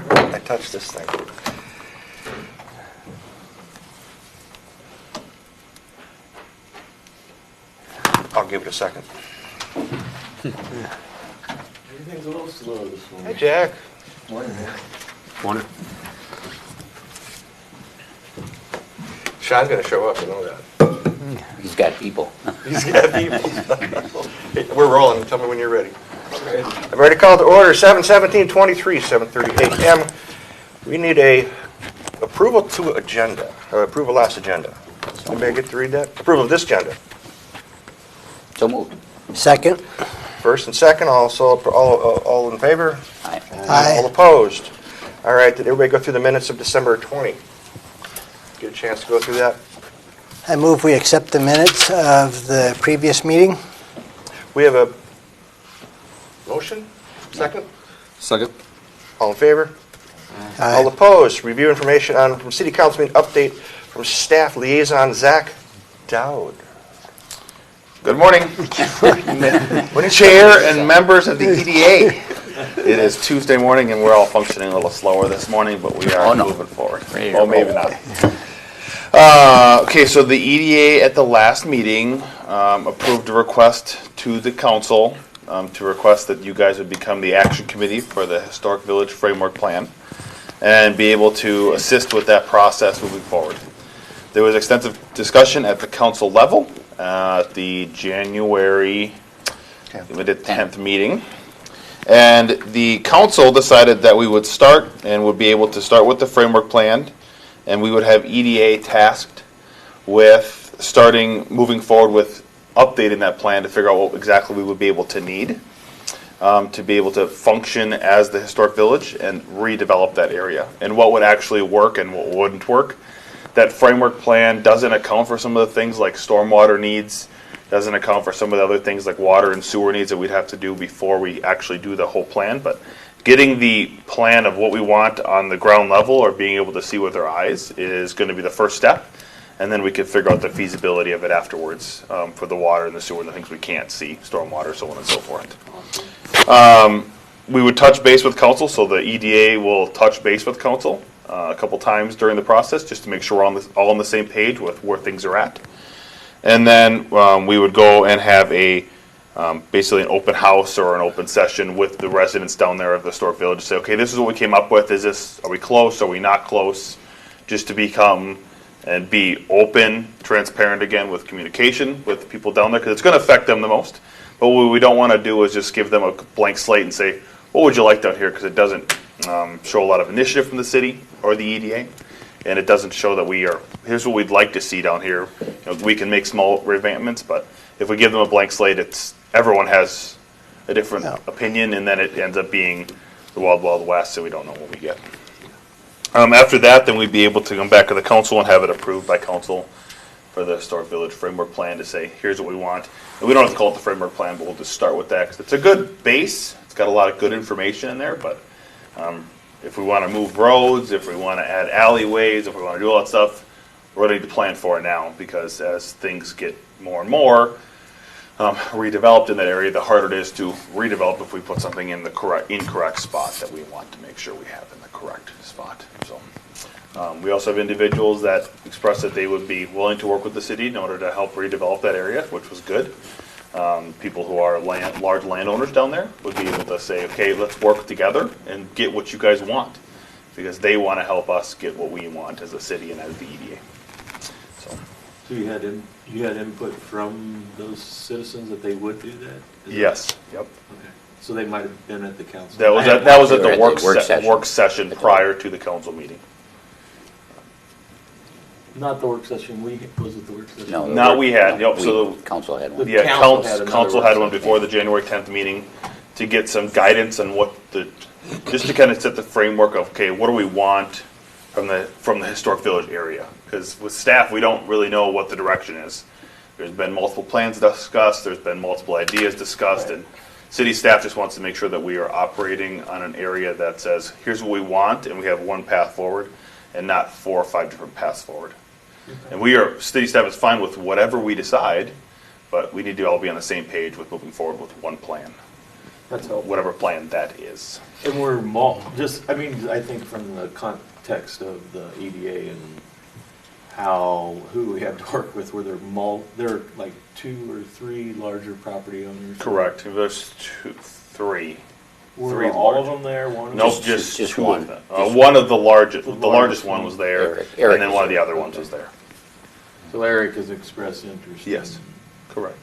more. I touched this thing. I'll give it a second. Everything's a little slow this Hey, morning. Jack. Morning. Morning. Sean's going to show up, you know that. He's got people. He's got people. Hey, we're rolling. Tell me when you're ready. I've already called to order 7/17/23, 7:38 a.m. We need a approval to agenda, approval last agenda. Anybody get to read that? Approval of this agenda. So moved. Second. First and second, all in favor? Aye. All opposed? All right, did everybody go through the minutes of December 20? Get a chance to go through that? I move we accept the minutes of the previous meeting. We have a motion? Second? Second. All in favor? All opposed? Review information from City Council meeting update from Staff Liaison Zach Dowd. Good morning, Chair and members of the EDA. It is Tuesday morning and we're all functioning a little slower this morning, but we are moving forward. Oh, maybe not. Okay, so the EDA at the last meeting approved a request to the council to request that you guys would become the action committee for the Historic Village Framework Plan and be able to assist with that process moving forward. There was extensive discussion at the council level at the January 10th meeting. And the council decided that we would start and would be able to start with the framework plan, and we would have EDA tasked with moving forward with updating that plan to figure out what exactly we would be able to need to be able to function as the historic village and redevelop that area, and what would actually work and what wouldn't work. That framework plan doesn't account for some of the things like stormwater needs, doesn't account for some of the other things like water and sewer needs that we'd have to do before we actually do the whole plan. But getting the plan of what we want on the ground level or being able to see with our eyes is going to be the first step. And then we can figure out the feasibility of it afterwards for the water and the sewer and the things we can't see, stormwater, so on and so forth. We would touch base with council, so the EDA will touch base with council a couple times during the process just to make sure we're all on the same page with where things are at. And then we would go and have basically an open house or an open session with the residents down there of the historic village to say, okay, this is what we came up with. Are we close? Are we not close? Just to become and be open, transparent again with communication with the people down there, because it's going to affect them the most. But what we don't want to do is just give them a blank slate and say, what would you like down here? Because it doesn't show a lot of initiative from the city or the EDA. And it doesn't show that here's what we'd like to see down here. We can make small revampments, but if we give them a blank slate, everyone has a different opinion, and then it ends up being the wild, wild west, so we don't know what we get. After that, then we'd be able to come back to the council and have it approved by council for the Historic Village Framework Plan to say, here's what we want. And we don't have to call it the Framework Plan, but we'll just start with that, because it's a good base. It's got a lot of good information in there, but if we want to move roads, if we want to add alleyways, if we want to do all that stuff, we're going to need to plan for it now, because as things get more and more redeveloped in that area, the harder it is to redevelop if we put something in the incorrect spot that we want to make sure we have in the correct spot. So we also have individuals that express that they would be willing to work with the city in order to help redevelop that area, which was good. People who are large landowners down there would be able to say, okay, let's work together and get what you guys want, because they want to help us get what we want as a city and as the EDA. So you had input from those citizens that they would do that? Yes. Yep. Okay. So they might have been at the council. That was at the work session prior to the council meeting. Not the work session. Was it the work session? No, we had. Yep. Council had one. Yeah, council had one session. before the January 10th meeting to get some guidance on just to kind of set the framework of, okay, what do we want from the historic village area? Because with staff, we don't really know what the direction is. There's been multiple plans discussed. There's been multiple ideas discussed, and city staff just wants to make sure that we are operating on an area that says, here's what we want, and we have one path forward, and not 4 or 5 different paths forward. And city staff is fine with whatever we decide, but we need to all be on the same page with moving forward with one plan. That's helpful. whatever plan that is. And we're I think from the context of the EDA and who we had to work with, where they're like 2 or 3 larger property owners. Correct. There's three. Were Three all large. of them there? One of Nope, them? just just two one. of them. Just One of the largest, The the largest largest one one. was there, Eric and then one of the was other there. ones was there. So Eric has expressed interest Yes. in Correct.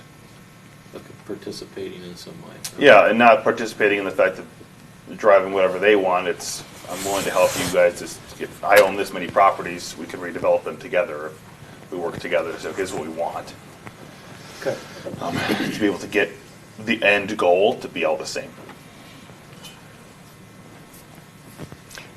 participating in some way. Yeah, and not participating in the fact that driving whatever they want, I'm willing to help you guys. If I own this many properties, we can redevelop them together. We work together, so here's what we want. Okay. To be able to get the end goal to be all the same.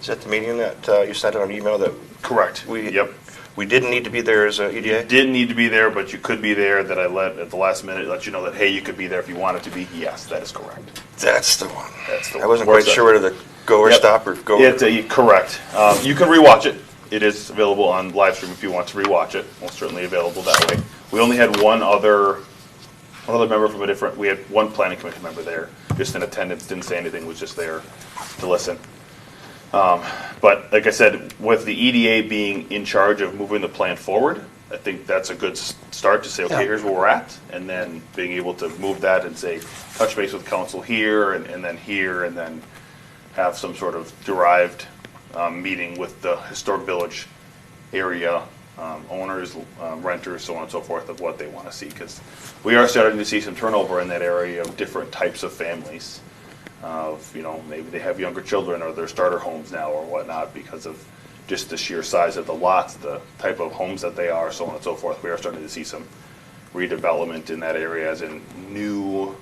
Is that the meeting that you sent out an email that Correct. Yep. we didn't need to be there as a EDA? Didn't need to be there, but you could be there, that I at the last minute, let you know that, hey, you could be there if you wanted to be. Yes, that is correct. That's the one. That's the I wasn't one. quite sure whether to go or Yep. stop or go. Correct. You can rewatch it. It is available on live stream if you want to rewatch it. Most certainly available that way. We only had one other member from we had one planning commission member there, just in attendance, didn't say anything, was just there to listen. But like I said, with the EDA being in charge of moving the plan forward, I think that's a good start to say, okay, Yeah. here's where we're at, and then being able to move that and say, touch base with council here, and then here, and then have some sort of derived meeting with the historic village area owners, renters, so on and so forth, of what they want to see. Because we are starting to see some turnover in that area of different types of families. Maybe they have younger children or they're starter homes now or whatnot because of just the sheer size of the lots, the type of homes that they are, so on and so forth. We are starting to see some redevelopment in that area, as in new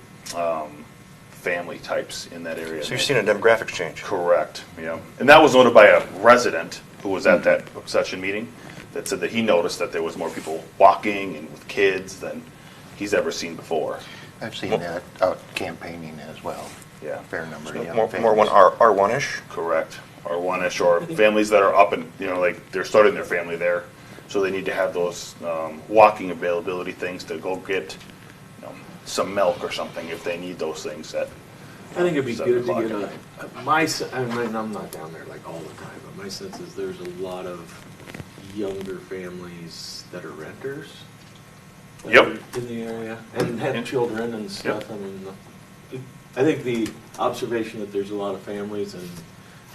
family types in that area. So you've seen a demographic change. Correct, yeah. And that was noted by a resident who was at that session meeting that said that he noticed that there was more people walking and with kids than he's ever seen before. I've seen that out campaigning as well. Yeah. Fair number of young More families. one R1-ish. Correct. Or one-ish, or families that are up and, like they're starting their family there. So they need to have those walking availability things to go get some milk or something if they need those things at I think it'd be 7 good to o'clock get at night. I'm not down there like all the time, but my sense is there's a lot of younger families that are renters. that Yep. are in the area, and have Yep. children and stuff. I mean, I think the observation that there's a lot of families and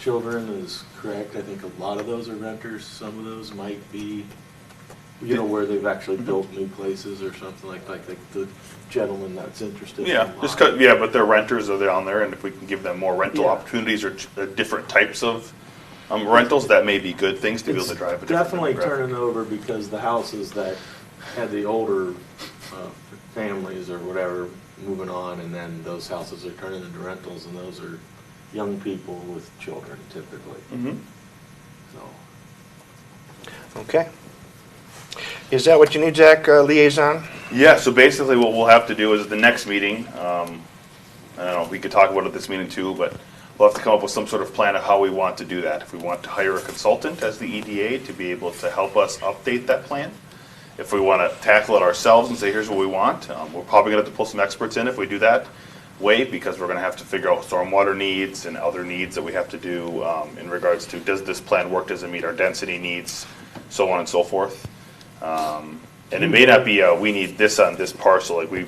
children is correct. I think a lot of those are renters. Some of those might be, where they've actually built new places or something like the gentleman that's interested in Yeah, a just lot. but they're renters, are they on there, and if we can give them more rental Yeah. opportunities or different types of rentals, that may be good things to be able to drive a different Definitely demographic. turning over, because the houses that had the older families or whatever moving on, and then those houses are turning into rentals, and those are young people with children typically. Mhm. So, Okay. Is that what you need, Zach, liaison? Yeah, so basically what we'll have to do is at the next meeting, I don't know, we could talk about it at this meeting too, but we'll have to come up with some sort of plan of how we want to do that. If we want to hire a consultant as the EDA to be able to help us update that plan. If we want to tackle it ourselves and say, here's what we want, we're probably going to have to pull some experts in if we do that way, because we're going to have to figure out stormwater needs and other needs that we have to do in regards to, does this plan work, does it meet our density needs, so on and so forth. And it may not be we need this on this parcel, like we're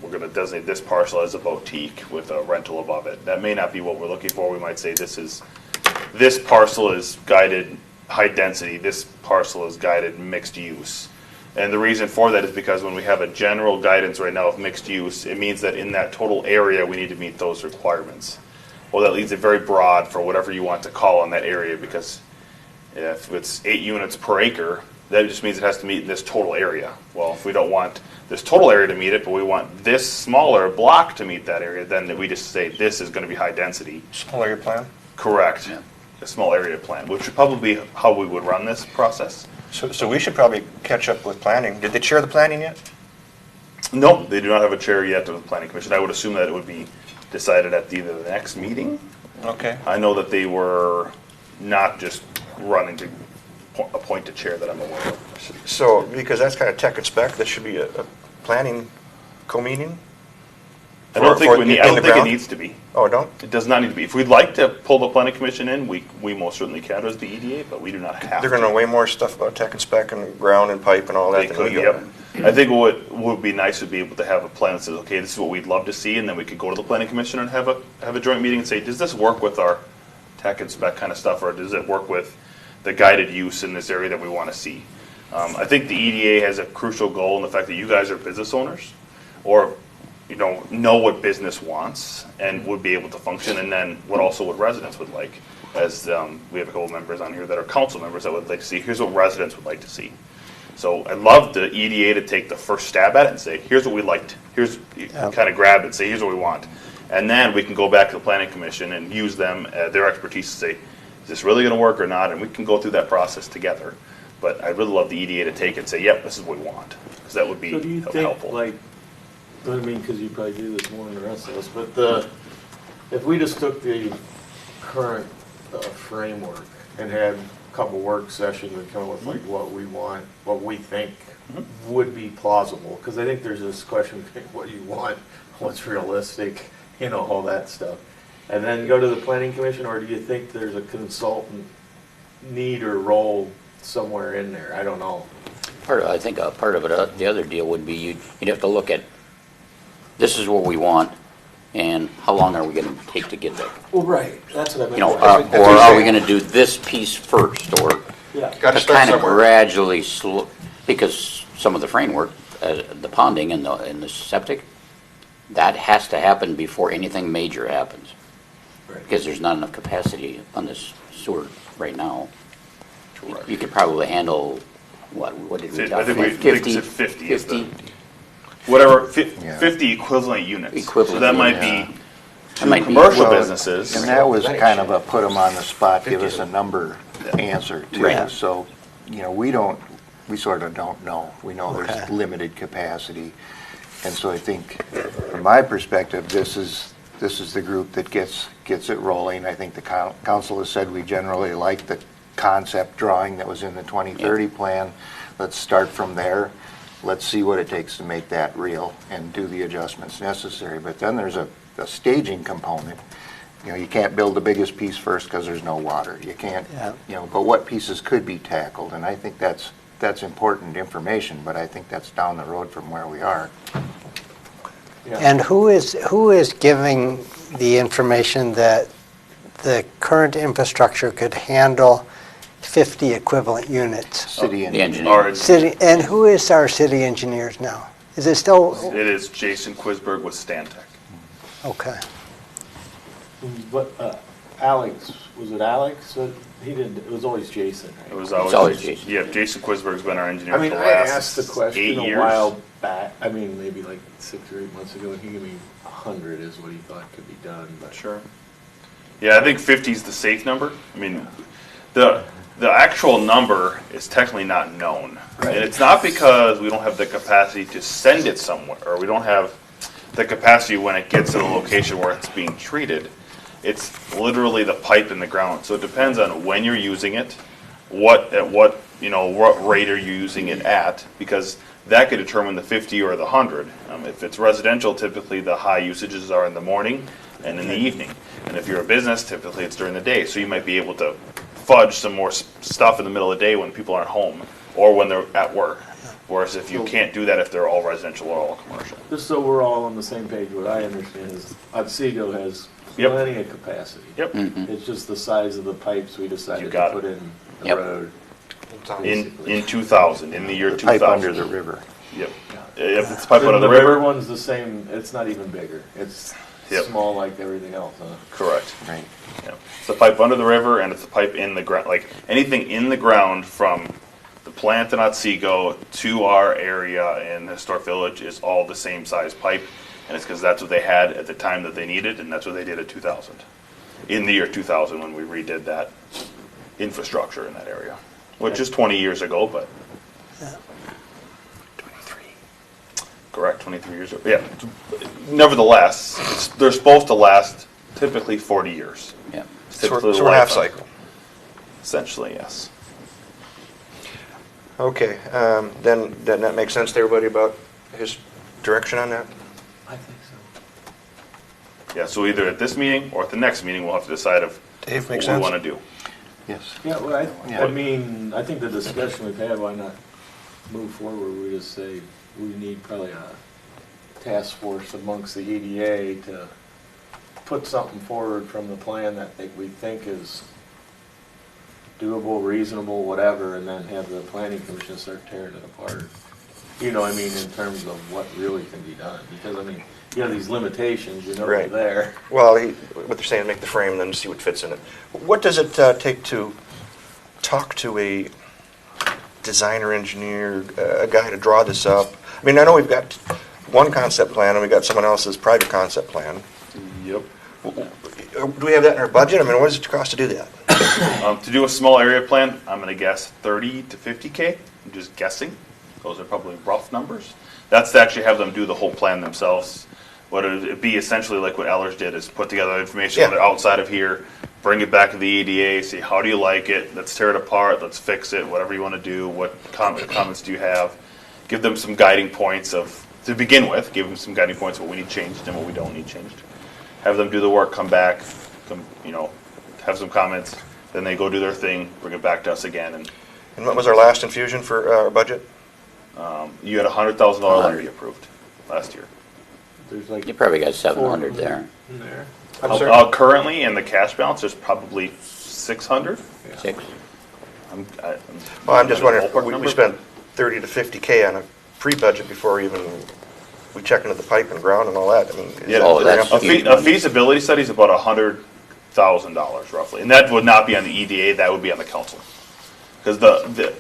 going to designate this parcel as a boutique with a rental above it. That may not be what we're looking for. We might say this parcel is guided high density, this parcel is guided mixed use. And the reason for that is because when we have a general guidance right now of mixed use, it means that in that total area, we need to meet those requirements. Well, that leaves it very broad for whatever you want to call on that area, because if it's 8 units per acre, that just means it has to meet this total area. Well, if we don't want this total area to meet it, but we want this smaller block to meet that area, then we just say this is going to be high density. Small area plan? Correct. Yeah. A small area plan, which would probably be how we would run this process. So we should probably catch up with planning. Did they chair the planning yet? No, they do not have a chair yet of the planning commission. I would assume that it would be decided at either the next meeting. Okay. I know that they were not just running to appoint a chair that I'm aware of. So, because that's kind of tech and spec, that should be a planning co-meeting? I don't think in the it ground? needs to be. Oh, don't? It does not need to be. If we'd like to pull the planning commission in, we most certainly can as the EDA, but we do not have They're to. gonna know way more stuff about tech and spec and ground and pipe and all They that than could, we yep. do. I think what would be nice would be able to have a plan that says, okay, this is what we'd love to see, and then we could go to the planning commission and have a joint meeting and say, does this work with our tech and spec kind of stuff, or does it work with the guided use in this area that we want to see? I think the EDA has a crucial goal in the fact that you guys are business owners, or know what business wants and would be able to function, and then what residents would like. As we have a couple of members on here that are council members that would like to see, here's what residents would like to see. So I'd love the EDA to take the first stab at it and say, here's what we liked. Kind of grab it and say, here's what we want. And then we can go back to the planning commission and use them, their expertise to say, is this really going to work or not? And we can go through that process together. But I'd really love the EDA to take it and say, yep, this is what we want. Because that would be So do you helpful. think, like, I mean, because you probably do this more than the rest of us, but if we just took the current framework and had a couple work sessions and come up with like what we want, what we think would be plausible, because I think there's this question, what you want, what's realistic, all that stuff. And then go to the planning commission, or do you think there's a consultant need or role somewhere in there? I don't know. I think part of it, the other deal would be you'd have to look at, this is what we want, and how long are we going to take to get there? Well, right, that's what I meant. Or are we going to do this piece first, or Yeah. Gotta start kind of somewhere. gradually slow, because some of the framework, the ponding and the septic, that has to happen before anything major happens. Right. Because there's not enough capacity on this sewer right now. You could probably handle, what did we I talk think about? we think we said 50 is the- 50? Whatever, Yeah. 50 equivalent units. Equivalent, So that might yeah. be That might be- commercial Well, businesses. And that was kind of a put them on the spot, give us a number answer Right. too. So, we sort of don't know. We know there's Okay. limited capacity. And so I think, from my perspective, this is the group that gets it rolling. I think the council has said we generally like the concept drawing that was in the 2030 plan. Let's start from there. Let's see what it takes to make that real and do the adjustments necessary. But then there's a staging component. You can't build the biggest piece first because there's no water. You can't, but what pieces could be tackled? And I think that's important information, but I think that's down the road from where we are. Yeah. And who is giving the information that the current infrastructure could handle 50 equivalent units? City The engineer. Or City, and who is our city engineers now? Is it still, it is Jason Quisberg with Stantec. okay. But Alex, was it Alex? He didn't, it was always Jason, right? It was always always, Jason. yeah, Jason Quisberg's been our engineer I mean, for the I last asked the 8 question a years. while back, maybe like 6 or 8 months ago, and he gave me 100 is what he thought could be done, but. Sure. Yeah, I think 50 is the safe number. I mean, the actual number is technically not known. Right. And it's not because we don't have the capacity to send it somewhere, or we don't have the capacity when it gets to the location where it's being treated. It's literally the pipe in the ground. So it depends on when you're using it, what rate are you using it at, because that could determine the 50 or the 100. If it's residential, typically the high usages are in the morning and in the evening. And if you're a business, typically it's during the day. So you might be able to fudge some more stuff in the middle of the day when people aren't home or when they're at work. Whereas if you can't do that if they're all residential or all commercial. Just so we're all on the same page, what I understand is Otsego has Yep. plenty of capacity. Yep. It's just the size of the pipes we decided You to got put it. in the Yep. road. In 2000, in the year 2000. Pipe under the river. Yep. If it's pipe under the river, one's the same, it's not even bigger. It's Yep. small like everything else, huh? correct. Right. Yeah. It's a pipe under the river, and it's a pipe in the ground. Like anything in the ground from the plant in Otsego to our area in the historic village is all the same size pipe, and it's because that's what they had at the time that they needed, and that's what they did at 2000. In the year 2000, when we redid that infrastructure in that area, which is 20 years ago, but 23. Correct, 23 years ago. Yeah. Nevertheless, they're supposed to last typically 40 years. Yeah. It's So typically the we're half lifetime. cycle. Essentially, yes. Okay, then that makes sense to everybody about his direction on that? I think so. Yeah, so either at this meeting or at the next meeting, we'll have to decide if Dave, what makes we sense? want to do. Yes. Yeah, well, Yeah. I mean, I think the discussion we've had, why not move forward? We just say we need probably a task force amongst the EDA to put something forward from the plan that we think is doable, reasonable, whatever, and then have the planning commission start tearing it apart. You know, I mean, in terms of what really can be done, because I mean, you have these limitations, you know, they're Right. there. Well, what they're saying, make the frame, then see what fits in it. What does it take to talk to a designer, engineer, a guy to draw this up? I mean, I know we've got one concept plan, and we've got someone else's private concept plan. Yep. Do we have that in our budget? I mean, what does it cost to do that? To do a small area plan, I'm gonna guess 30 to 50K. I'm just guessing. Those are probably rough numbers. That's to actually have them do the whole plan themselves. What it'd be essentially like what Ellers did, is put together information on the outside of here, bring it back to the EDA, say, how do you like it? Let's tear it apart, let's fix it, whatever you want to do, what comments do you have? Give them some guiding points to begin with, give them some guiding points of what we need changed and what we don't need changed. Have them do the work, come back, have some comments, then they go do their thing, bring it back to us again, and And what was our last infusion for our budget? you had a $100,000 levy approved last year. There's like You probably got 700 there. in there. I'm sorry? Currently, in the cash balance, there's probably 600. 6. Well, I'm just wondering, Ballpark we number? spent 30 to 50K on a pre-budget before even we check into the pipe and ground and all that. I mean, is Yeah, that- Oh, that's a huge. feasibility study is about $100,000 roughly, and that would not be on the EDA. That would be on the council, because the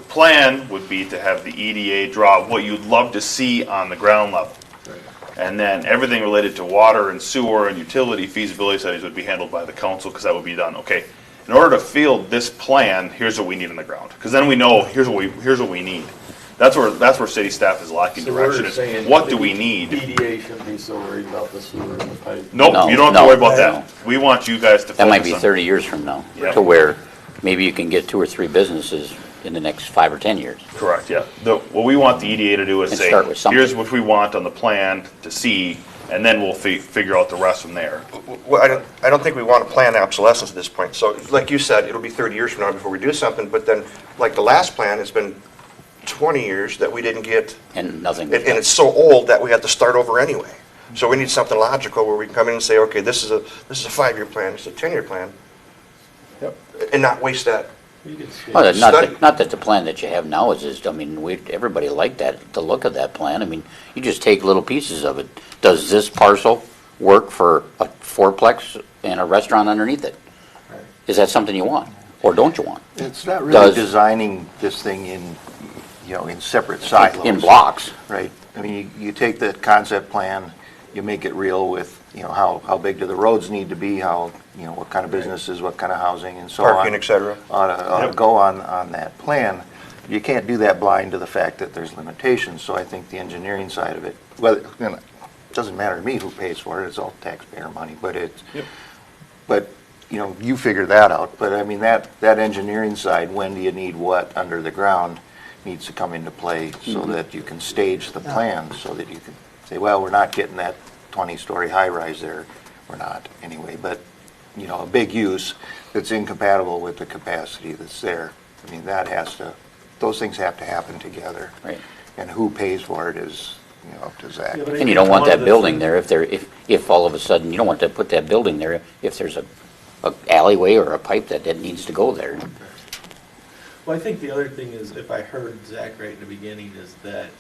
plan would be to have the EDA draw what you'd love to see on the ground level, and then everything related to water and sewer and utility feasibility studies would be handled by the council, because that would be done. Okay, in order to field this plan, here's what we need on the ground, because then we know here's what we need. That's where city staff is lacking So we're direction. Is saying what do the we need? EDA shouldn't be so worried about the sewer and the pipe. Nope, No, you don't have to no. worry about that. We want you guys to focus That might be on- 30 years from now, Yep. to where maybe you can get 2 or 3 businesses in the next 5 or 10 years. Correct, yeah. What we want the EDA to do is And say, start with something. here's what we want on the plan to see, and then we'll figure out the rest from there. Well, I don't think we want to plan obsolescence at this point. So like you said, it'll be 30 years from now before we do something, but then, like the last plan, it's been 20 years that we didn't get, And nothing. and it's so old that we had to start over anyway. So we need something logical where we can come in and say, okay, this is a 5-year plan, it's a 10-year plan, Yep. and not waste that. You could say- Well, Study. not that the plan that you have now is, I mean, everybody liked that, the look of that plan. I mean, you just take little pieces of it. Does this parcel work for a fourplex and a restaurant underneath it? Right. Is that something you want, or don't you want? It's not really Does- designing this thing in separate silos. In blocks. Right. I mean, you take the concept plan, you make it real with, how big do the roads need to be, what kind of businesses, what kind of housing, and so on. Parking, et cetera. Ought to go on that plan. You can't do that blind to the fact that there's limitations, so I think the engineering side of it, well, it doesn't matter to me who pays for it, it's all taxpayer money, but you figure that out. But I mean, that engineering side, when do you need what under the ground, needs to come into play so that you can stage the plan, so that you can say, well, we're not getting that 20-story high-rise there, we're not anyway, but, a big use that's incompatible with the capacity that's there. I mean, those things have to happen together. Right. And who pays for it is, up to Zach. Yeah, but I And you think don't want one of that the building things- there if all of a sudden, you don't want to put that building there if there's a alleyway or a pipe that needs to go there. Well, I think the other thing is, if I heard Zach right in the beginning, is that,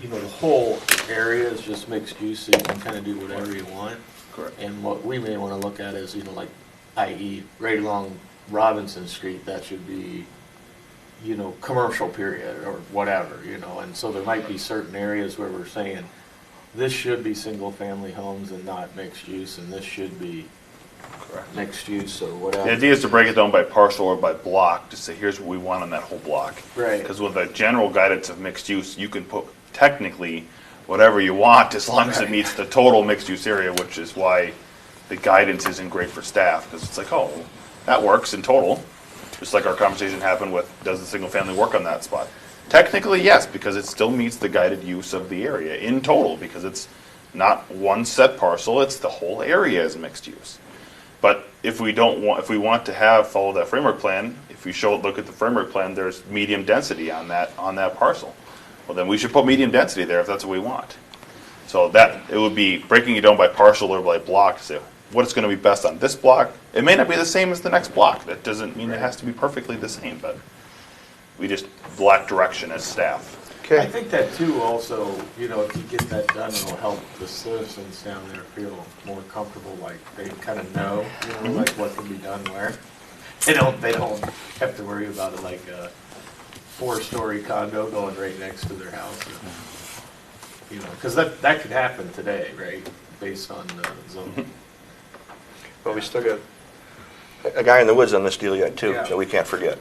the whole area is just mixed use, so you can kind of do whatever you want. Correct. And what we may want to look at is, like, i.e., right along Robinson Street, that should be, commercial period, or whatever, and so there might be certain areas where we're saying, this should be single-family homes and not mixed use, and this should be mixed use or whatever. The idea is to break it down by parcel or by block, to say, here's what we want on that whole block. Right. Because with the general guidance of mixed use, you can put technically whatever you want, as long as it meets the total mixed use area, which is why the guidance isn't great for staff, because it's like, oh, that works in total. Just like our conversation happened with, does the single family work on that spot? Technically, yes, because it still meets the guided use of the area in total, because it's not one set parcel, it's the whole area is mixed use. But if we want to follow that framework plan, if we look at the framework plan, there's medium density on that parcel. Well, then we should put medium density there if that's what we want. So it would be breaking it down by parcel or by block to say what's going to be best on this block. It may not be the same as the next block. That doesn't mean it has to be perfectly the same, but we just lack direction as staff. I Okay, think that too also, you know, if you get that done, it'll help the citizens down there feel more comfortable, like they kind of know, you know, like what can be done where. They don't have to worry about it like a 4-story condo going right next to their house. You know, because that could happen today, right, based on the zone. well, we still got a guy in the woods on this deal yet too, Yeah. that we can't forget.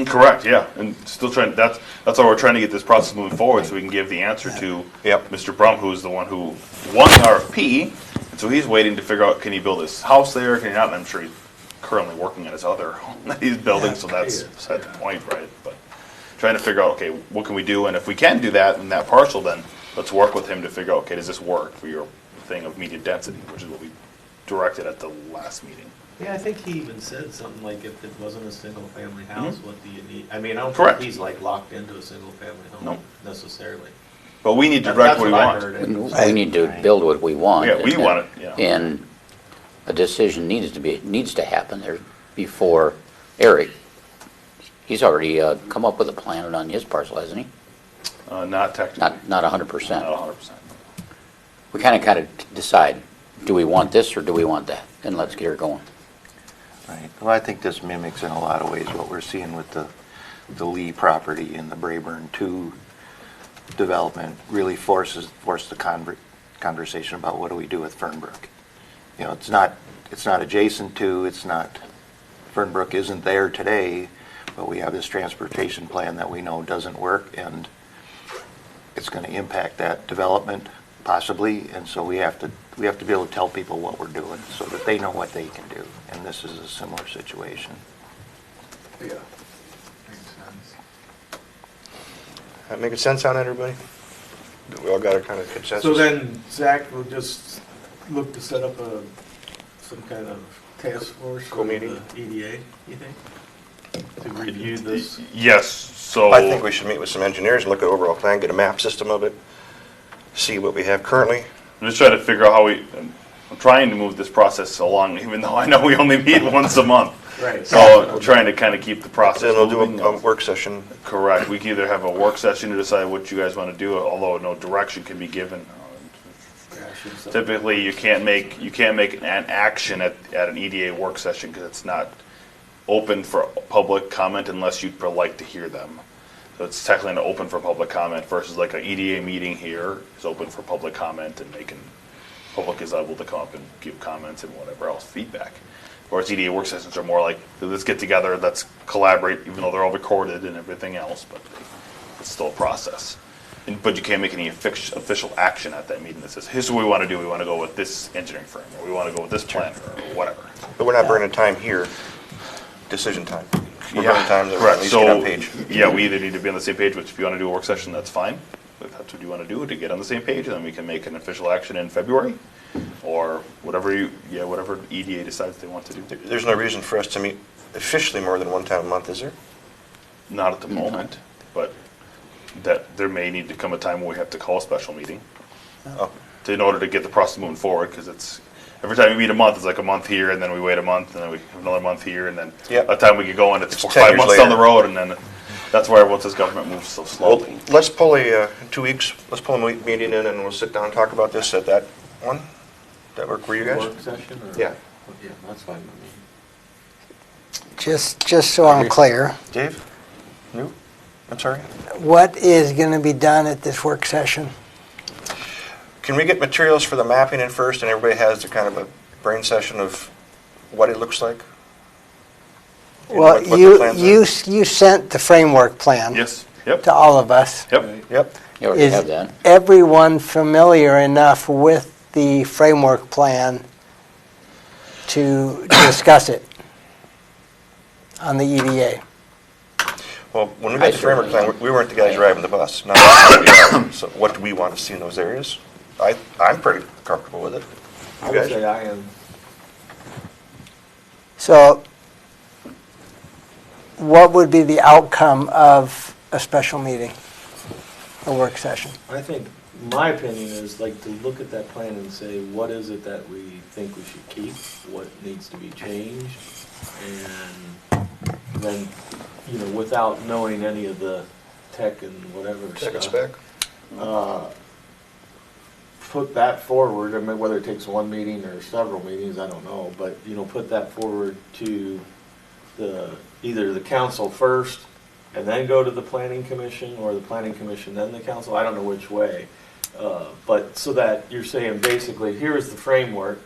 Correct, yeah, and still trying. That's why we're trying to get this process moving forward, so we can give the answer to Yep. Mr. Brum, who is the one who won the RFP, and so he's waiting to figure out, can he build his house there, can he not? And I'm sure he's currently working on his other home that he's building, so that's beside the point, right? But trying to figure out, okay, what can we do, and if we can do that in that parcel, then let's work with him to figure out, okay, does this work for your thing of medium density, which is what we directed at the last meeting. Yeah, I think he even said something like if it wasn't a single-family house, what do you need? I mean, I don't Correct. think he's like locked into a single-family home No. necessarily. But we need to That's direct what we I want. heard. We need to build what we want. Yeah, we want it, yeah. And a decision needs to happen there before Eric. He's already come up with a plan on his parcel, hasn't he? Not technically, Not 100%. not 100%. We kind of decide, do we want this or do we want that? And let's get her going. Right. Well, I think this mimics in a lot of ways what we're seeing with the Lee property and the Brayburn 2 development really forced the conversation about what do we do with Fernbrook. You know, it's not adjacent to, Fernbrook isn't there today, but we have this transportation plan that we know doesn't work, and it's going to impact that development possibly, and so we have to be able to tell people what we're doing so that they know what they can do, and this is a similar situation. Yeah. Makes sense. That making sense on everybody? We all got a kind of consensus? So then Zach will just look to set up some kind of task force for the Co-meeting? EDA, you think? To review this? Yes, so. I think we should meet with some engineers and look at the overall plan, get a map system of it, see what we have currently. I'm just trying to figure out I'm trying to move this process along, even though I know we only meet once a month. Right. So I'm trying to kind of keep the process Then we'll do moving. a work session. Correct. We can either have a work session to decide what you guys want to do, although no direction can be given. Typically, you can't make an action at an EDA work session because it's not open for public comment unless you'd like to hear them. So it's technically not open for public comment versus like an EDA meeting here is open for public comment and public is able to come up and give comments and whatever else, feedback. Whereas EDA work sessions are more like, let's get together, let's collaborate, even though they're all recorded and everything else, but it's still a process. But you can't make any official action at that meeting that says, here's what we want to do, we want to go with this engineering firm, or we want to go with this planner, or whatever. But we're not burning time here, decision time. We're Yeah, burning time that we correct. at least get on page. Yeah, we either need to be on the same page, which if you want to do a work session, that's fine. If that's what you want to do, to get on the same page, and then we can make an official action in February, or whatever EDA decides they want to do. There's no reason for us to meet officially more than one time a month, is there? Not at the moment, but that there may need to come a time where we have to call a special meeting Oh, in order to get the process moving forward, because it's, every time we meet a month, it's like a month here, and then we wait a month, and then we have another month here, and then Yep. by the time we get going, it's 4 or 10 5 years months down the later. road, and then that's why everyone says government moves so Well, slowly. let's pull in 2 weeks, let's pull a meeting in and we'll sit down and talk about this at that one. That work for you guys? Work session or? Yeah. Yeah, that's fine with me. Just so I'm clear, Dave? No? I'm sorry? what is going to be done at this work session? Can we get materials for the mapping in first and everybody has the kind of a brain session of what it looks like? And Well, what the you plans are? you sent the framework plan Yes, yep, to all of us. yep. Yep. You already Is have that. everyone familiar enough with the framework plan to discuss it on the E EDA? Well, when we I got the framework certainly plan, we weren't the guys am. driving the bus. Now, we are. So what do we want to see in those areas? I'm pretty comfortable with it. I You would guys? say I am. So what would be the outcome of a special meeting, a work session? I think, my opinion is like to look at that plan and say, what is it that we think we should keep? What needs to be changed? And then, you know, without knowing any of the tech and whatever Check and stuff. spec. Put that forward, I mean, whether it takes one meeting or several meetings, I don't know, but, you know, put that forward to either the council first and then go to the planning commission, or the planning commission, then the council, I don't know which way. But so that you're saying basically, here's the framework,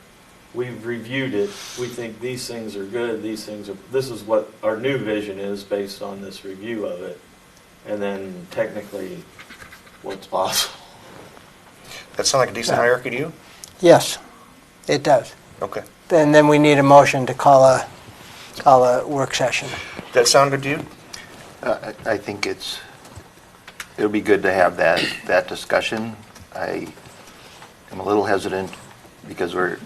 we've reviewed it, we think these things are good, this is what our new vision is based on this review of it, and then technically, what's possible. That sound like a decent hierarchy to you? Yes, it does. Okay. And then we need a motion to call a work session. That sound good to you? I think it'll be good to have that discussion. I am a little hesitant because I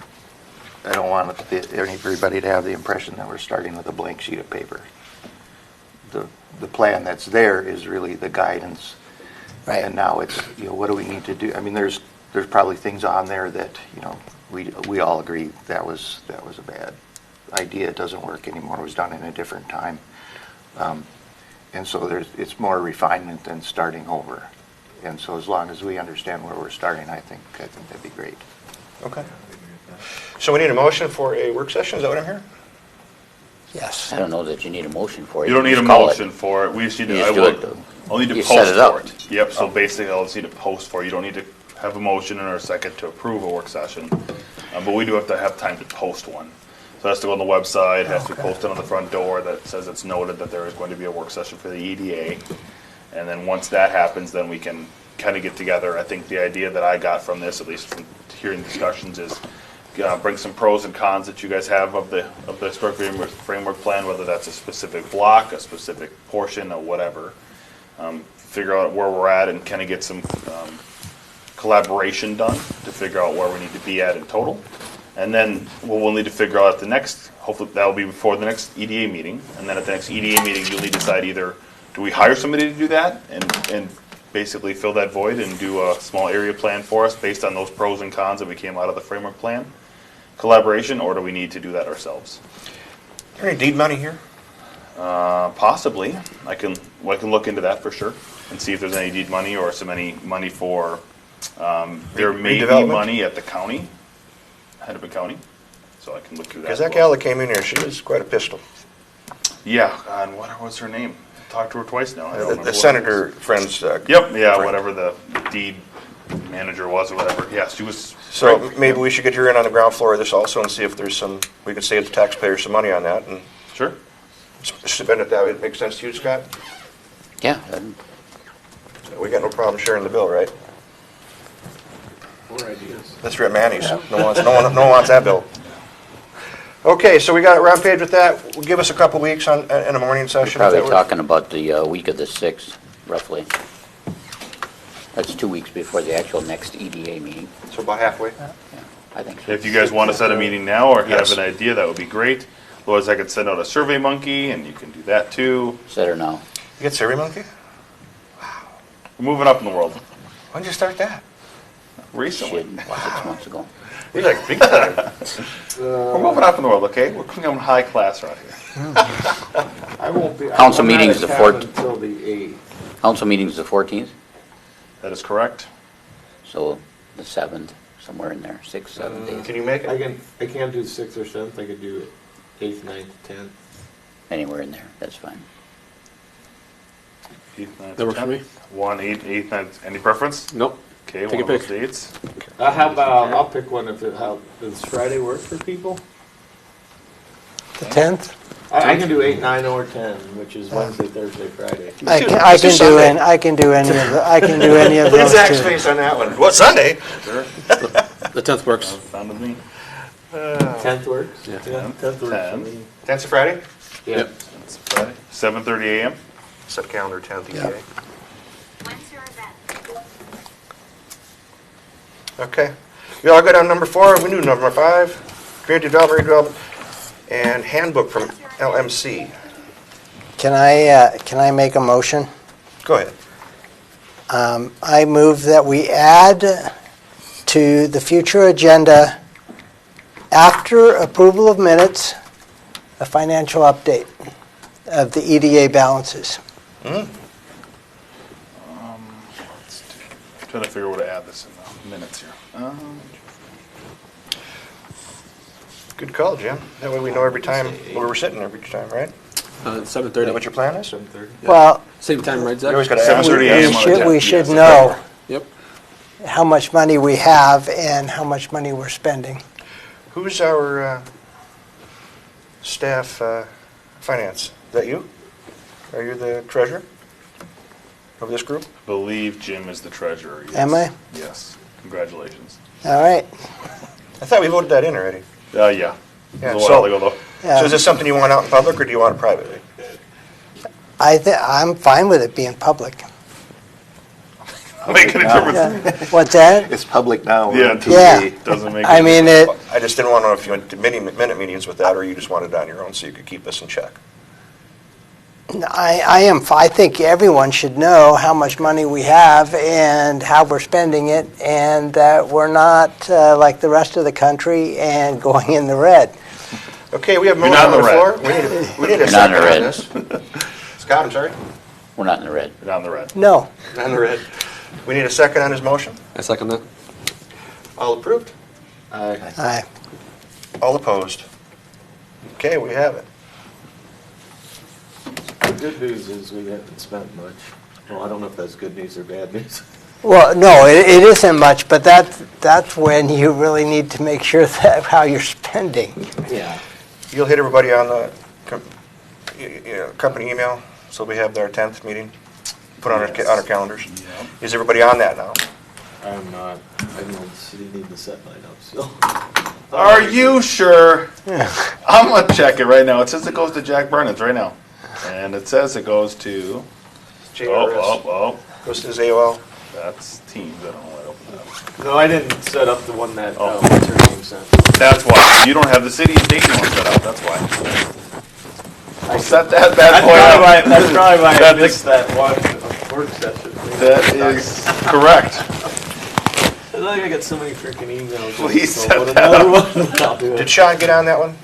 don't want everybody to have the impression that we're starting with a blank sheet of paper. The plan that's there is really the guidance. Right. And now it's, you know, what do we need to do? I mean, there's probably things on there that, you know, we all agree that was a bad idea. It doesn't work anymore. It was done in a different time. And so it's more refinement than starting over. And so as long as we understand where we're starting, I think that'd be great. Okay. So we need a motion for a work session, is that what I'm hearing? Yes. I don't know that you need a motion for it. You don't need a just call it. motion for it. We just need to, You I just do will, it, though. I'll need to You post set it up. for it. Yep, so basically I'll just need to post for it. You don't need to have a motion and a second to approve a work session. But we do have to have time to post one. So it has to go on the website, it has to be posted on the front door that says it's noted that there is going to be a work session for the EDA. And then once that happens, then we can kind of get together. I think the idea that I got from this, at least from hearing discussions, is bring some pros and cons that you guys have of the historic framework plan, whether that's a specific block, a specific portion, or whatever. Figure out where we're at and kind of get some collaboration done to figure out where we need to be at in total. And then what we'll need to figure out at the next, hopefully that will be before the next EDA meeting. And then at the next EDA meeting, you'll need to decide either, do we hire somebody to do that and basically fill that void and do a small area plan for us based on those pros and cons that we came out of the framework plan? Collaboration, or do we need to do that ourselves? Is there any deed money here? Possibly. I can look into that for sure and see if there's any deed money or any money for, there may be Redevelopment? money at the county, Hennepin County, so I can look through that. Because as that gal well. that came in here, she was quite a pistol. Yeah, and what was her name? Talked to her twice now. I don't remember The what it senator is. friend's. Yep, yeah, friend. whatever the deed manager was or whatever. Yeah, she was. So right. maybe we should get her in on the ground floor of this also and see if there's we can save the taxpayers some money on that and Sure. spend it that way. It makes sense to you, Scott? Yeah, We got no problem sharing the bill, right? More ideas. That's at Manny's. No one wants that bill. Okay, so we're on page with that. Give us a couple weeks in a morning you're session. probably If that talking about the week of the 6th, roughly. That's 2 weeks before the actual next EDA meeting. works. So about halfway. Yeah, I think so. If you guys want to set a meeting now or if you Yes. have an idea, that would be great. Otherwise, I could send out a Survey Monkey and you can do that too. Set her now. You get Survey Monkey? We're moving up in the world When did you start that? recently. Shit, 6 months ago. You're like big time. We're moving up in the world, okay? We're becoming high class right here. I won't be. Council I'm not meeting's in the town 4th. Until the 8th. Council meeting's the 14th, That is correct. so the 7th, somewhere in there, 6th, 7th, 8th, Can you make I it? can't do 6th or 7th, I could do 8th, 9th, 10th. anywhere in there, that's fine. 8th, 9th, That works for 10th. me. 1, 8, 8, 9th. Any preference? Nope. Okay, Take one a of those pick. dates. How about, I'll pick one does Friday work for people? The 10th? I can do 8, 9, or 10, which is Wednesday, Thursday, Friday. I do- can, let's do Sunday. I can do any of the, I can do any of Look at those Zach's two. face on that one. What, Sunday? Sure. The 10th works. Fine with me. 10th works? Yeah. 10th works for 10. me. 10th of Friday? Yeah. Yep. It's Friday. 7:30 a.m. Set calendar 10th EDA. When's your event? Okay. We all good on number 4? We knew number 5. Community development, redevelopment, and handbook from LMC. Can I make a motion? Go ahead. I move that we add to the future agenda, after approval of minutes, a financial update of the EDA balances. Trying to figure out where to add this in the minutes here. Good call, Jim. That way we know every time where we're sitting every time, right? Is that 7:30. what your plan is? 7:30. Well, Same time, right, You Zach? always got to ask. 7:30 a.m. on the 10th. we should Yes, know Yep. how much money we have and how much money we're spending. Who's our staff finance? Is that you? Are you the treasurer of this group? Believe Jim is the treasurer. Yes. Am I? Yes. Congratulations. All right. I thought we voted that in already. Yeah. Yeah, It was a while ago, though. So is this something you want out in public, or do you want it privately? I'm fine with it being public. Making a difference. Yeah. What's that? It's public now. Yeah, on to Yeah. TV. Doesn't make. I mean, it. I just didn't want to know if you went to minute meetings with that, or you just wanted it on your own so you could keep us in check. I think everyone should know how much money we have and how we're spending it, and that we're not like the rest of the country and going in the red. Okay, we have a You're motion not on the in floor. the We need a You're not second in the on red. this. Scott, I'm sorry? We're not in the red. Down the red. No. Not in the red. We need a second on his motion. I second that. All approved? Aye. All opposed? Okay, we have it. The good news is we haven't spent much. Well, I don't know if that's good news or bad news. Well, no, it isn't much, but that's when you really need to make sure that how you're spending. Yeah. You'll hit everybody on the company email, so we have our 10th meeting, put on our calendars. Yep. Is everybody on that now? I'm not, I don't see need to set mine up still. Are you sure? I'm gonna check it right now. It says it goes to Jack Burnens right now, and it says it goes to. Oh, Goes to his AOL. that's Teams. I don't know why I opened that up. No, I didn't set up the one that, Oh. what's her name sent. That's why you don't have the city and date you want set up. That's why. I set that bad boy up. That's probably why I That's missed that one work session. That is correct. I feel like I got so many freaking emails. Please So set what that another up. one? I'll do Did it. Sean get on that one?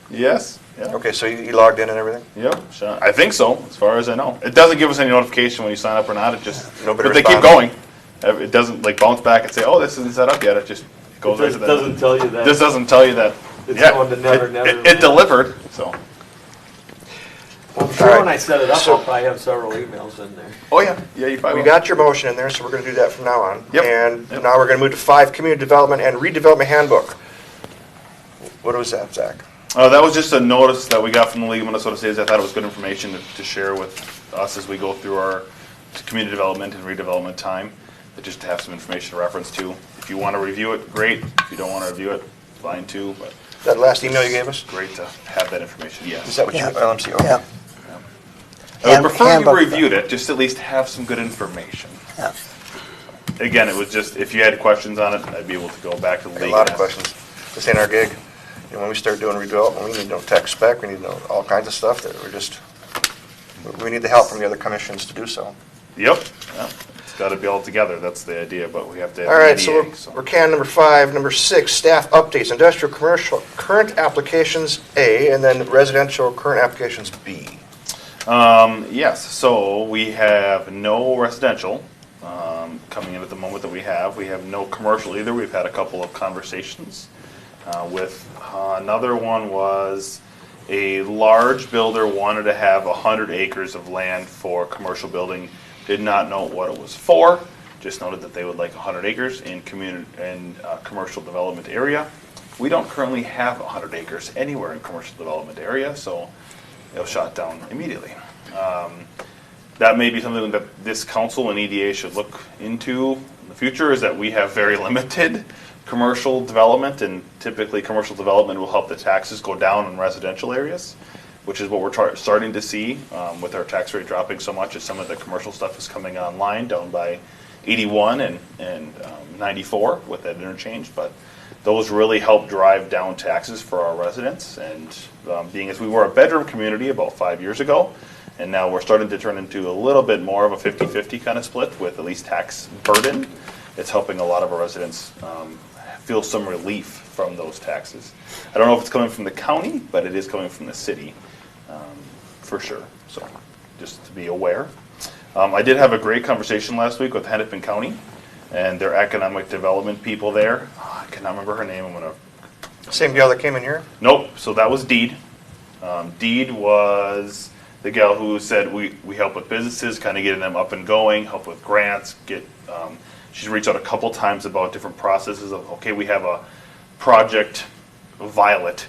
Yes. Yeah. Okay, so you logged in and everything? Yep. Sure. I think so, as far as I know. It doesn't give us any notification when you sign up or not. It just Nobody but they keep responded. going. It doesn't like bounce back and say, "Oh, this isn't set up yet." It just goes right to It that. doesn't tell you that. This doesn't tell you that. It's yeah, going to never, it, never. It delivered. So. I'm sure Alright. when I set it up, So- I'll probably have several emails in there. Oh yeah. Yeah. You probably. We got your motion in there, so we're going to do that from now on. Yep. And Yep. now we're going to move to 5, community development and redevelopment handbook. What was that, Zach? That was just a notice that we got from the League of Minnesota States. I thought it was good information to share with us as we go through our community development and redevelopment time. But just to have some information to reference to. If you want to review it, great. If you don't want to review it, fine too. But That last email you gave us? great to have that information. Yes. Is that what you, Yeah. LMC? Okay. Yeah. I would prefer you Handbook. reviewed it, just at least have some good information. Yeah. Again, it was just, if you had questions on it, I'd be able to go back to the A league. lot and of ask. questions. This ain't our gig. You know, when we start doing redevelopment, we need to know tech spec, we need to know all kinds of stuff that we need the help from the other commissions to do so. Yep, yeah. It's gotta be all together, that's the idea, but we have to have. All right, EDA, so we're can number 5. Number 6, staff updates, industrial, commercial, current applications A, and then residential, current applications B. Yes, so we have no residential coming in at the moment that we have. We have no commercial either. We've had a couple of conversations with, another one was a large builder wanted to have 100 acres of land for commercial building. Did not know what it was for, just noted that they would like 100 acres in commercial development area. We don't currently have 100 acres anywhere in commercial development area, so it was shot down immediately. That may be something that this council and EDA should look into in the future, is that we have very limited commercial development, and typically commercial development will help the taxes go down in residential areas, which is what we're starting to see with our tax rate dropping so much as some of the commercial stuff is coming online down by 81 and 94 with that interchange, but those really help drive down taxes for our residents. And being as we were a bedroom community about 5 years ago, and now we're starting to turn into a little bit more of a 50-50 kind of split with at least tax burden, it's helping a lot of our residents feel some relief from those taxes. I don't know if it's coming from the county, but it is coming from the city, for sure. So just to be aware. I did have a great conversation last week with Hennepin County and their economic development people there. Oh, I cannot remember her name. I'm gonna. Same gal that came in here? Nope. So that was Deed. Deed was the gal who said we help with businesses, kind of getting them up and going, help with grants. She's reached out a couple times about different processes of, okay, we have a project, Violet.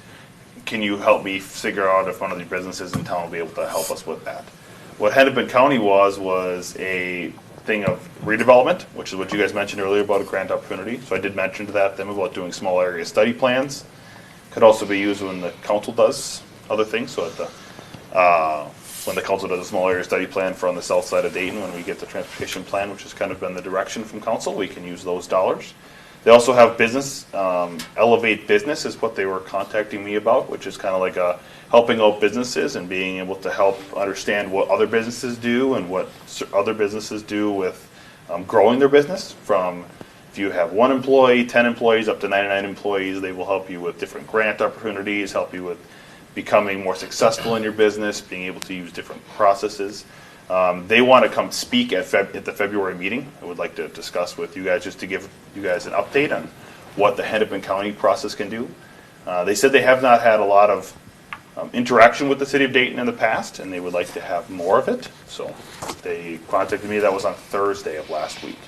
Can you help me figure out if one of the businesses in town will be able to help us with that? What Hennepin County was a thing of redevelopment, which is what you guys mentioned earlier about a grant opportunity. So I did mention to them about doing small area study plans. Could also be used when the council does other things. So when the council does a small area study plan for on the south side of Dayton, when we get the transportation plan, which has kind of been the direction from council, we can use those dollars. They also have business, Elevate Business is what they were contacting me about, which is kind of like helping out businesses and being able to help understand what other businesses do and what other businesses do with growing their business. From if you have 1 employee, 10 employees, up to 99 employees, they will help you with different grant opportunities, help you with becoming more successful in your business, being able to use different processes. They want to come speak at the February meeting. I would like to discuss with you guys just to give you guys an update on what the Hennepin County process can do. They said they have not had a lot of interaction with the city of Dayton in the past, and they would like to have more of it. So they contacted me. That was on Thursday of last week.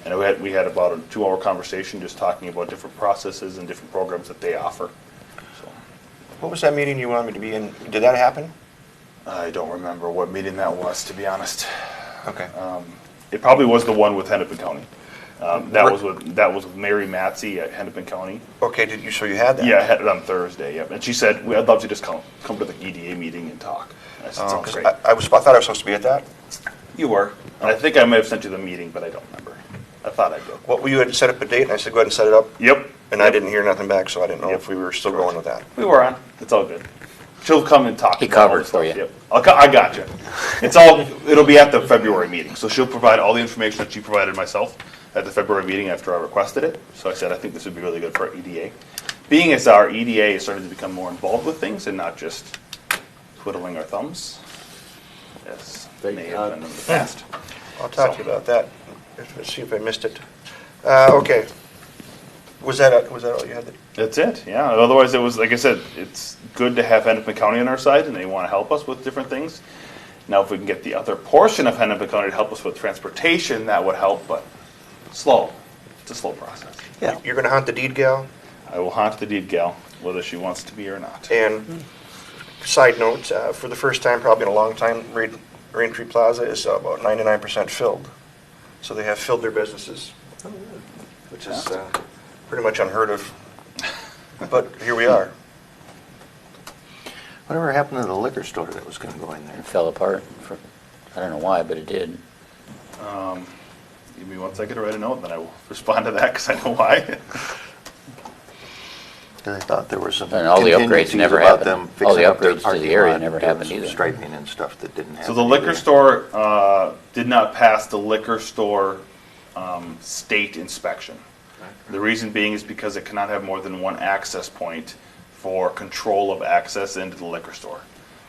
And we had about a 2-hour conversation just talking about different processes and different programs that they offer. So What was that meeting you wanted me to be in? Did that happen? I don't remember what meeting that was, to be honest. Okay. It probably was the one with Hennepin County. That was with Mary Matzy at Hennepin County. Okay, so you had that? Yeah, I had it on Thursday. Yep. And she said, "I'd love to just come to the EDA meeting and talk." I said, "Sounds 'Cause great." I thought I was supposed to be at that. You were. And I think I may have sent you the meeting, but I don't remember. I thought I did. Well, you had set up a date, and I said, go ahead and set it up. Yep. And I didn't hear nothing back, so I didn't know Yep. if we were still going with that. We were on. It's all good. She'll come and talk. He about all covered the for stuff. you. Yep. I got you. It'll be at the February meeting. So she'll provide all the information that she provided myself at the February meeting after I requested it. So I said, I think this would be really good for our EDA. Being as our EDA is starting to become more involved with things and not just twiddling our thumbs, as they may have been in the past. I'll talk to you about that. Let's see if I missed it. Okay. Was that all you had? That's it, yeah. Otherwise, it was, like I said, it's good to have Hennepin County on our side, and they want to help us with different things. Now, if we can get the other portion of Hennepin County to help us with transportation, that would help, but slow. It's a slow process. Yeah. You're going to hunt the deed gal? I will haunt the deed gal, whether she wants to be or not. And side note, for the first time, probably in a long time, Raintree Plaza is about 99% filled. So they have filled their businesses, which is pretty much unheard of. But here we are. Whatever happened to the liquor store that was going to go in there? It fell apart. I don't know why, but it did. Give me 1 second to write a note, and then I will respond to that, because I know why. I thought there were some And all the upgrades contingencies never about happened. them fixing All the up their upgrades to the parking area lot, never doing happened some either. striping and stuff that didn't happen. So the liquor store did not pass the liquor store state inspection. The reason being is because it cannot have more than 1 access point for control of access into the liquor store.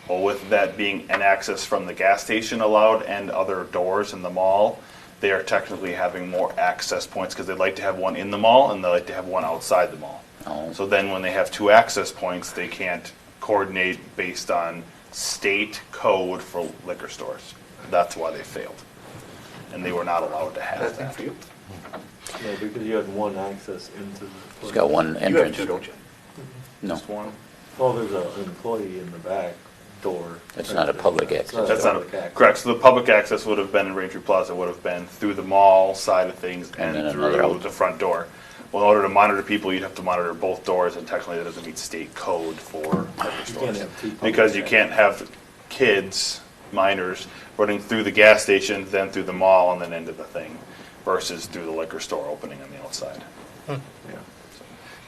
Well, with that being an access from the gas station allowed and other doors in the mall, they are technically having more access points because they'd like to have one in the mall and they like to have one outside the mall. Oh. So then when they have 2 access points, they can't coordinate based on state code for liquor stores. That's why they failed. And they were not allowed to have that. No, because you had 1 access into the. It's got 1 You have entrance. 2, don't you? No, Just one. Well, there's an employee in the back door. It's not a public It's not a That's not public access. correct. So the public access would have been in Raintree Plaza, would have been through the mall side of things And and then another through out. the front door. Well, in order to monitor people, you'd have to monitor both doors, and technically that doesn't meet state code for liquor can't stores. have 2 public Because you can't have kids, minors, running through the gas station, then through the mall, and then into the thing. versus through the liquor store opening on the outside. Yeah.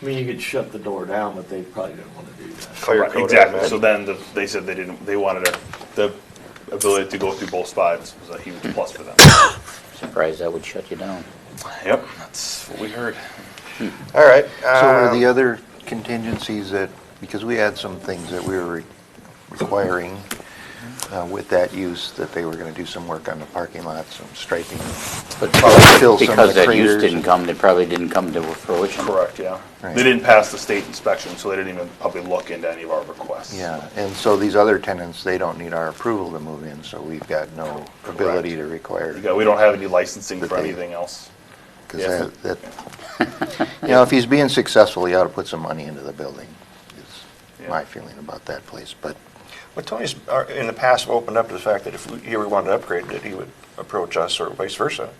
I mean, you could shut the door down, but they probably didn't want to do that. Fire Right, code, I exactly. imagine. So then they said they wanted the ability to go through both spots was a huge plus for them. Surprised that would shut you down. Yep, that's what we heard. All right. So are the other contingencies that, because we had some things that we were requiring with that use, that they were going to do some work on the parking lot, some striping. But fill some of because the that use craters didn't and- come, it probably didn't come to fruition. Correct, yeah. Right. They didn't pass the state inspection, so they didn't even probably look into any of our requests. Yeah, and so these other tenants, they don't need our approval to move in, so we've got no ability to require. We don't have any licensing But for they- anything else. Because you know, if he's being successful, he ought to put some money into the building, is my feeling about that place, but. Well, Tony's in the past opened up to the fact that if he ever wanted to upgrade it, he would approach us or vice versa.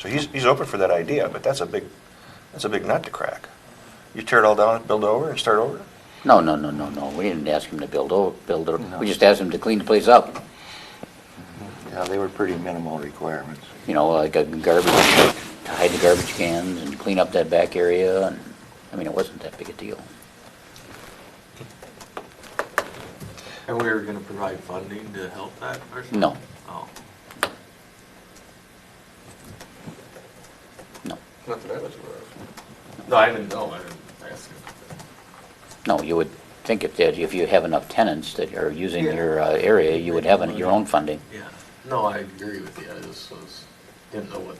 So he's open for that idea, but that's a big nut to crack. You tear it all down, build over, and start over? No. We didn't ask him to build it. We just asked him to clean the place up. Yeah, they were pretty minimal requirements. You know, like a garbage, to hide the garbage cans and clean up that back area. And I mean, it wasn't that big a deal. And we were gonna provide funding to help that or something? No. Oh. No. Not that I was aware of. No, I didn't know, I didn't ask him. No, you would think if you have enough tenants that are using Yeah. your area, you would have your own funding. Yeah, no, I agree with you, I just didn't know what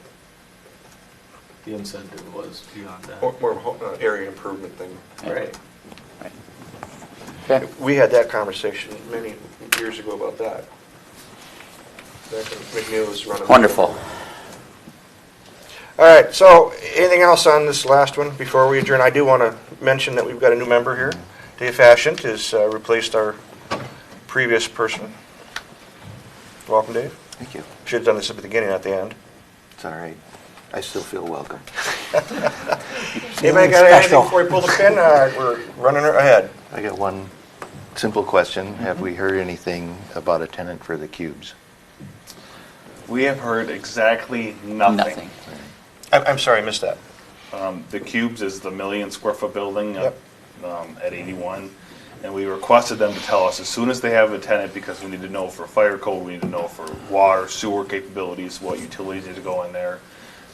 the incentive was beyond that. More of an area improvement thing. Right. Okay. We had that conversation many years ago about that. Back when McNeil was running. Wonderful. All right, so anything else on this last one before we adjourn? I do want to mention that we've got a new member here. Dave Fashient has replaced our previous person. Welcome, Dave. Thank you. Should have done this at the beginning, not at the end. It's all right. I still feel welcome. Anybody got anything special. before we pull the pin? We're running ahead. I got one simple question. Have we heard anything about a tenant for the cubes? We have heard exactly nothing. Nothing. I'm sorry, I missed that. The Cubes is the 1 million square foot building Yep. at 81. And we requested them to tell us as soon as they have a tenant, because we need to know for fire code, we need to know for water, sewer capabilities, what utilities need to go in there,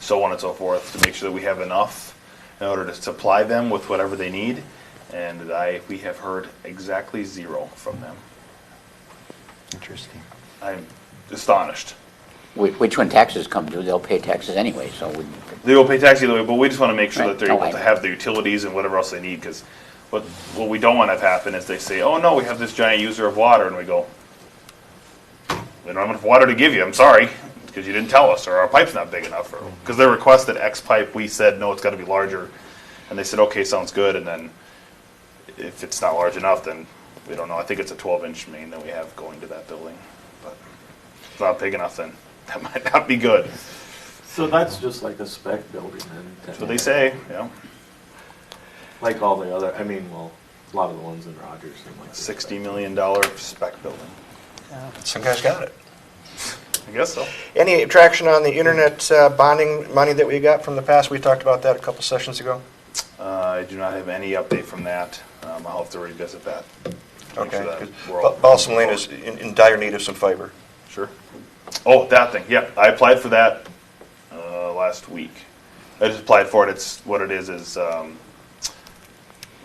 so on and so forth, to make sure that we have enough in order to supply them with whatever they need. And we have heard exactly zero from them. Interesting. I'm astonished. Which when taxes come due, they'll pay taxes anyway, so we, They will pay tax either way, but we just want to make sure Right. that they're No, able to have the utilities and whatever else they need, because what we don't want to have happen is they say, oh no, we have this giant user of water, and we go, we don't have enough water to give you, I'm sorry, because you didn't tell us, or our pipe's not big enough, because they requested X pipe, we said, no, it's got to be larger, and they said, okay, sounds good, and then if it's not large enough, then we don't know. I think it's a 12-inch main that we have going to that building, but if it's not big enough, then that might not be good. So that's just like a spec building then? That's what they say, yeah. Like all the other, I mean, well, a lot of the ones in Rogers seem like. $60 million spec building. Some guys got it. I guess so. Any traction on the internet bonding money that we got from the past? We talked about that a couple sessions ago. I do not have any update from that. I'll have to revisit that. Make Okay. sure that we're all- Balsam Lane is in dire need of some fiber. Sure. Oh, that thing, yeah. I applied for that last week. I just applied for it. It's, what it is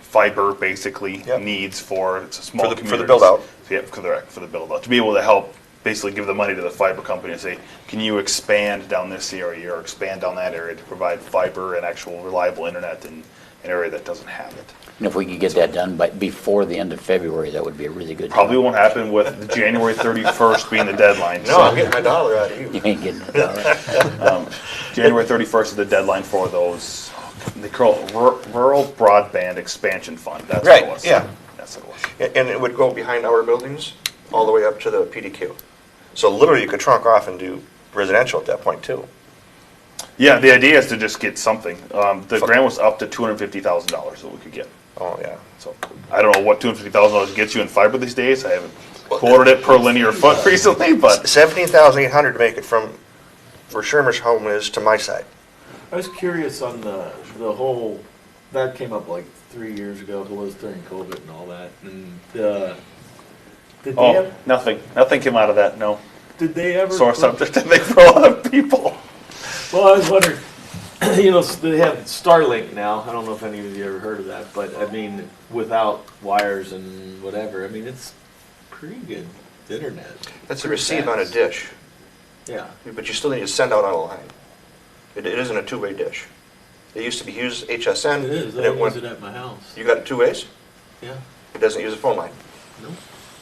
fiber basically Yep. needs for, it's a small For the community. build-out. Yeah, correct, for the build out. To be able to help basically give the money to the fiber company and say, can you expand down this area or expand down that area to provide fiber and actual reliable internet in an area that doesn't have it. and if we could get that done before the end of February, that would be a really good. Probably won't happen with the January 31st being the deadline. No, I'm getting my dollar out of you. You ain't getting it done. January 31st is the deadline for those, they call it Rural Broadband Expansion Fund. That's what it Right, was. yeah. That's what it was. And it would go behind our buildings, all the way up to the PDQ. So literally, you could trunk off and do residential at that point, too. Yeah, the idea is to just get something. The grant was up to $250,000 that we could get. Oh, yeah. So I don't know what $250,000 gets you in fiber these days. I haven't quoted it per linear foot recently, but 17,800 to make it from where Shermer's home is to my side. I was curious on the whole, that came up like 3 years ago, it was during COVID and all that, and, did they Oh, ever, nothing came out of that, no. did they ever? Sore put- subject, I think, for a lot of people. Well, I was wondering, you know, they have Starlink now, I don't know if any of you ever heard of that, but I mean, without wires and whatever, I mean, it's pretty good internet. That's a Pretty receive on a fast. dish, Yeah, but you still need to send out on a line. It isn't a two-way dish. It used to be used HSN. it is, and I use went- it at my house, You got it two ways? yeah, It doesn't use a phone line, no.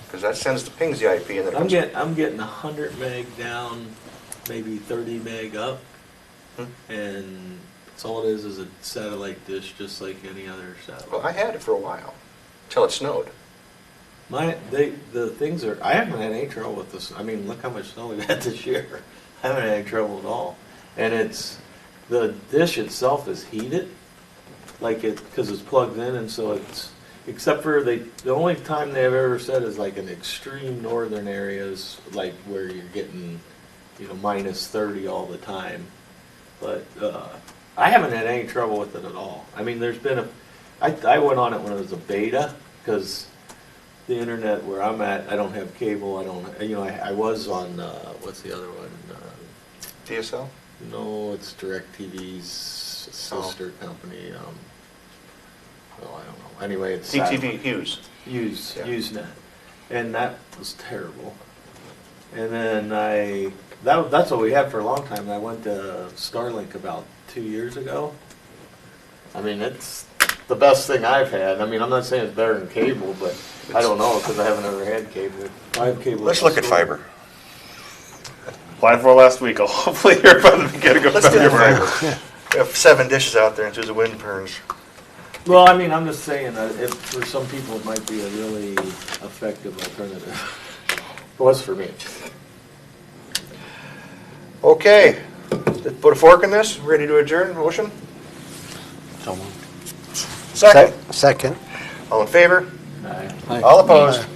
because that sends the pings the IP and then it I'm comes. I'm getting 100 meg down, maybe 30 meg up, Hmm. and it's all it is a satellite dish, just like any other Well, satellite. I had it for a while, till it snowed. The things are, I haven't had any trouble with this, I mean, look how much snow we've had this year. I haven't had any trouble at all. And the dish itself is heated, like because it's plugged in, and so it's, except for the only time they've ever said is like in extreme northern areas, like where you're getting, you know, minus 30 all the time. But I haven't had any trouble with it at all. I mean, there's been I went on it when it was a beta, because the internet where I'm at, I don't have cable, I don't, you know, I was on, what's the other one? DSL? No, it's DirecTV's sister company, well, I don't know, anyway, it's. DTV Hughes. Yeah. Usenet, and that was terrible. And then that's what we had for a long time, and I went to Starlink about 2 years ago. I mean, it's the best thing I've had. I mean, I'm not saying it's better than cable, but I don't know, because I haven't ever had cable. I have cable. Let's look at fiber. Applied for last week, I'll hopefully hear from the beginning of Let's do February. fiber. We have 7 dishes out there until the wind turns. Well, I mean, I'm just saying that if, for some people, it might be a really effective alternative. It was for me. Okay, let's put a fork in this, ready to adjourn, motion? So moved. Second. Second. All in favor? Aye. All opposed?